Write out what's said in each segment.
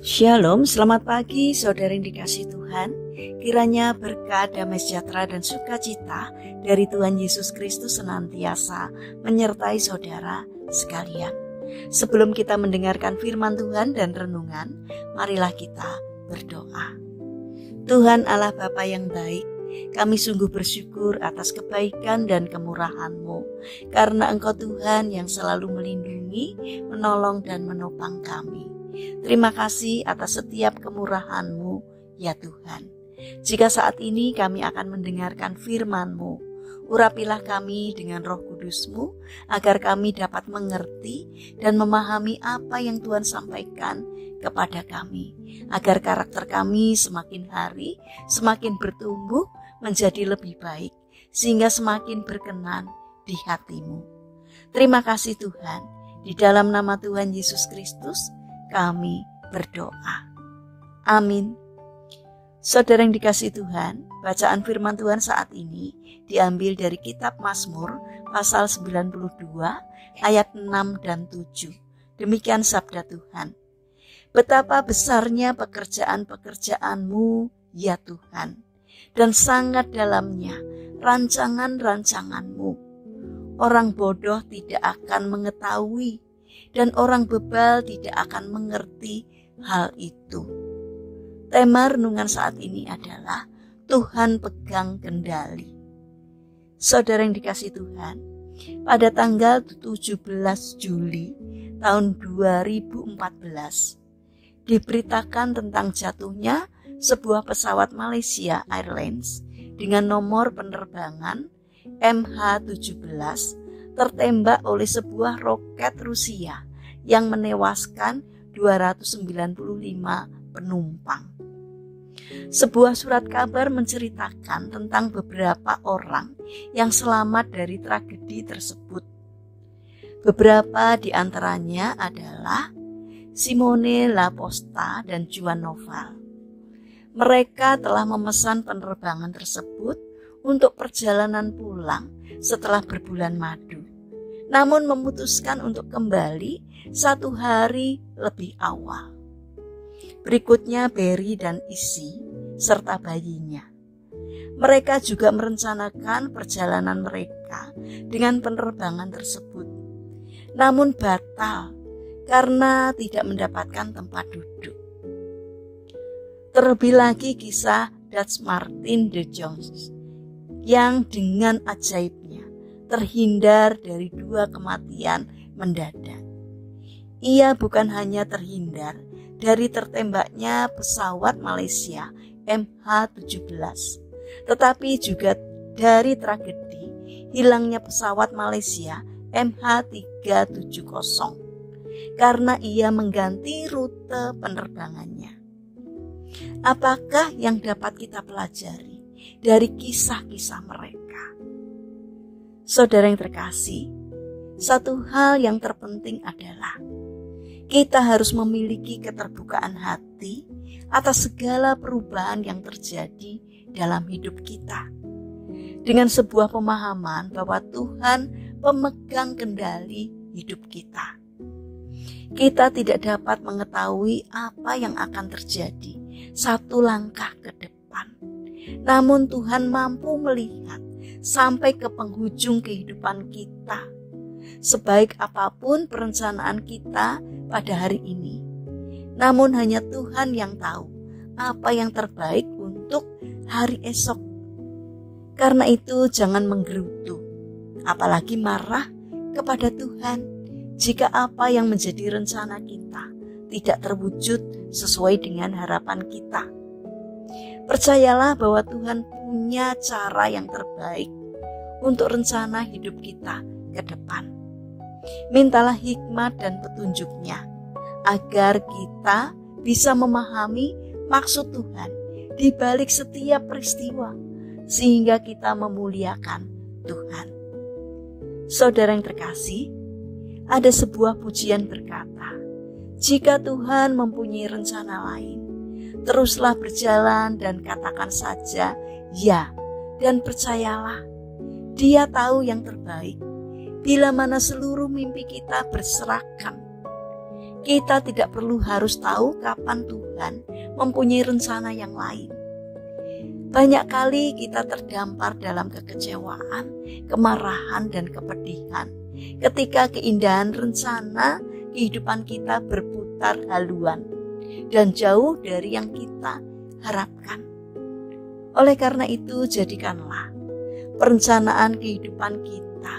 Shalom, selamat pagi saudara yang dikasihi Tuhan. Kiranya berkat, damai sejahtera dan sukacita dari Tuhan Yesus Kristus senantiasa menyertai saudara sekalian. Sebelum kita mendengarkan firman Tuhan dan renungan, marilah kita berdoa. Tuhan Allah Bapa yang baik, kami sungguh bersyukur atas kebaikan dan kemurahan-Mu, karena Engkau Tuhan yang selalu melindungi, menolong dan menopang kami. Terima kasih atas setiap kemurahan-Mu, ya Tuhan. Jika saat ini kami akan mendengarkan firman-Mu, urapilah kami dengan Roh Kudus-Mu, agar kami dapat mengerti dan memahami apa yang Tuhan sampaikan kepada kami, agar karakter kami semakin hari semakin bertumbuh menjadi lebih baik, sehingga semakin berkenan di hati-Mu. Terima kasih Tuhan, di dalam nama Tuhan Yesus Kristus kami berdoa. Amin. Saudara yang dikasihi Tuhan, bacaan firman Tuhan saat ini diambil dari kitab Mazmur pasal 92 ayat 6 dan 7. Demikian sabda Tuhan. Betapa besarnya pekerjaan-pekerjaan-Mu, ya Tuhan, dan sangat dalamnya rancangan-rancangan-Mu. Orang bodoh tidak akan mengetahui, dan orang bebal tidak akan mengerti hal itu. Tema renungan saat ini adalah Tuhan pegang kendali. Saudara yang dikasihi Tuhan, pada tanggal 17 Juli tahun 2014 diberitakan tentang jatuhnya sebuah pesawat Malaysia Airlines dengan nomor penerbangan MH17 tertembak oleh sebuah roket Rusia yang menewaskan 295 penumpang. Sebuah surat kabar menceritakan tentang beberapa orang yang selamat dari tragedi tersebut. Beberapa di antaranya adalah Simone Laposta dan Juan Noval. Mereka telah memesan penerbangan tersebut untuk perjalanan pulang setelah berbulan madu, namun memutuskan untuk kembali 1 hari lebih awal. Berikutnya Barry dan Isi serta bayinya. Mereka juga merencanakan perjalanan mereka dengan penerbangan tersebut, namun batal karena tidak mendapatkan tempat duduk. Terlebih lagi kisah Dutch Martin de Jones yang dengan ajaibnya terhindar dari 2 kematian mendadak. Ia bukan hanya terhindar dari tertembaknya pesawat Malaysia MH17, tetapi juga dari tragedi hilangnya pesawat Malaysia MH370 karena ia mengganti rute penerbangannya. Apakah yang dapat kita pelajari dari kisah-kisah mereka? Saudara yang terkasih, satu hal yang terpenting adalah kita harus memiliki keterbukaan hati atas segala perubahan yang terjadi dalam hidup kita, dengan sebuah pemahaman bahwa Tuhan pemegang kendali hidup kita. Kita tidak dapat mengetahui apa yang akan terjadi 1 langkah ke depan, namun Tuhan mampu melihat sampai ke penghujung kehidupan kita. Sebaik apapun perencanaan kita pada hari ini, namun hanya Tuhan yang tahu apa yang terbaik untuk hari esok. Karena itu jangan menggerutu, apalagi marah kepada Tuhan jika apa yang menjadi rencana kita tidak terwujud sesuai dengan harapan kita. Percayalah bahwa Tuhan punya cara yang terbaik untuk rencana hidup kita ke depan. Mintalah hikmat dan petunjuknya agar kita bisa memahami maksud Tuhan di balik setiap peristiwa, sehingga kita memuliakan Tuhan. Saudara yang terkasih, ada sebuah pujian berkata, jika Tuhan mempunyai rencana lain, teruslah berjalan dan katakan saja ya, dan percayalah, Dia tahu yang terbaik bila mana seluruh mimpi kita berserakan. Kita tidak perlu harus tahu kapan Tuhan mempunyai rencana yang lain. Banyak kali kita terdampar dalam kekecewaan, kemarahan, dan kepedihan ketika keindahan rencana kehidupan kita berputar haluan dan jauh dari yang kita harapkan. Oleh karena itu, jadikanlah perencanaan kehidupan kita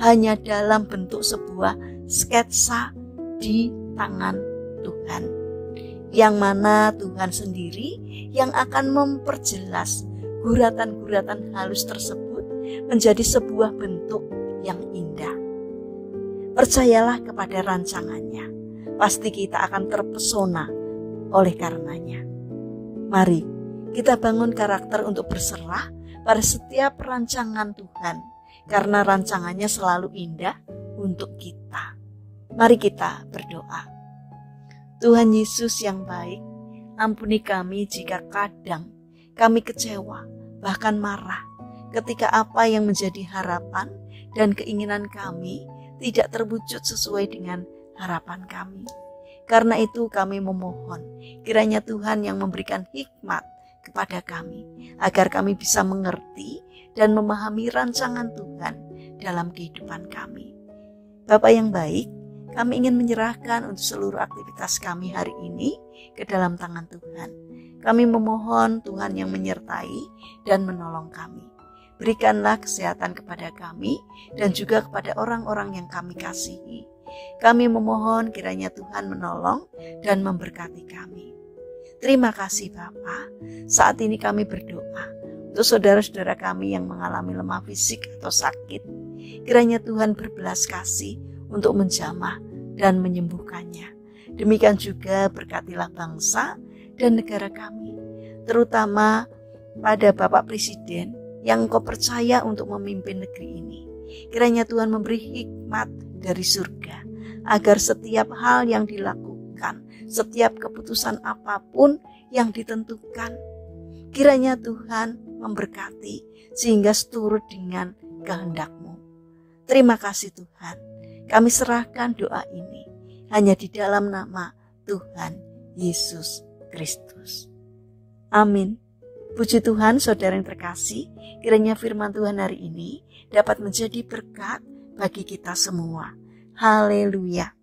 hanya dalam bentuk sebuah sketsa di tangan Tuhan, yang mana Tuhan sendiri yang akan memperjelas guratan-guratan halus tersebut menjadi sebuah bentuk yang indah. Percayalah kepada rancangannya, pasti kita akan terpesona oleh karenanya. Mari kita bangun karakter untuk berserah pada setiap rancangan Tuhan, karena rancangannya selalu indah untuk kita. Mari kita berdoa. Tuhan Yesus yang baik, ampuni kami jika kadang kami kecewa, bahkan marah, ketika apa yang menjadi harapan dan keinginan kami tidak terwujud sesuai dengan harapan kami. Karena itu kami memohon, kiranya Tuhan yang memberikan hikmat kepada kami, agar kami bisa mengerti dan memahami rancangan Tuhan dalam kehidupan kami. Bapa yang baik, kami ingin menyerahkan untuk seluruh aktivitas kami hari ini ke dalam tangan Tuhan. Kami memohon Tuhan yang menyertai dan menolong kami. Berikanlah kesehatan kepada kami dan juga kepada orang-orang yang kami kasihi. Kami memohon kiranya Tuhan menolong dan memberkati kami. Terima kasih Bapa. Saat ini kami berdoa untuk saudara-saudara kami yang mengalami lemah fisik atau sakit. Kiranya Tuhan berbelas kasih untuk menjamah dan menyembuhkannya. Demikian juga berkatilah bangsa dan negara kami, terutama pada Bapak Presiden yang Engkau percaya untuk memimpin negeri ini. Kiranya Tuhan memberi hikmat dari surga, agar setiap hal yang dilakukan, setiap keputusan apapun yang ditentukan, kiranya Tuhan memberkati sehingga seturut dengan kehendak-Mu. Terima kasih Tuhan. Kami serahkan doa ini hanya di dalam nama Tuhan Yesus Kristus. Amin. Puji Tuhan, saudara yang terkasih, kiranya firman Tuhan hari ini dapat menjadi berkat bagi kita semua. Haleluya.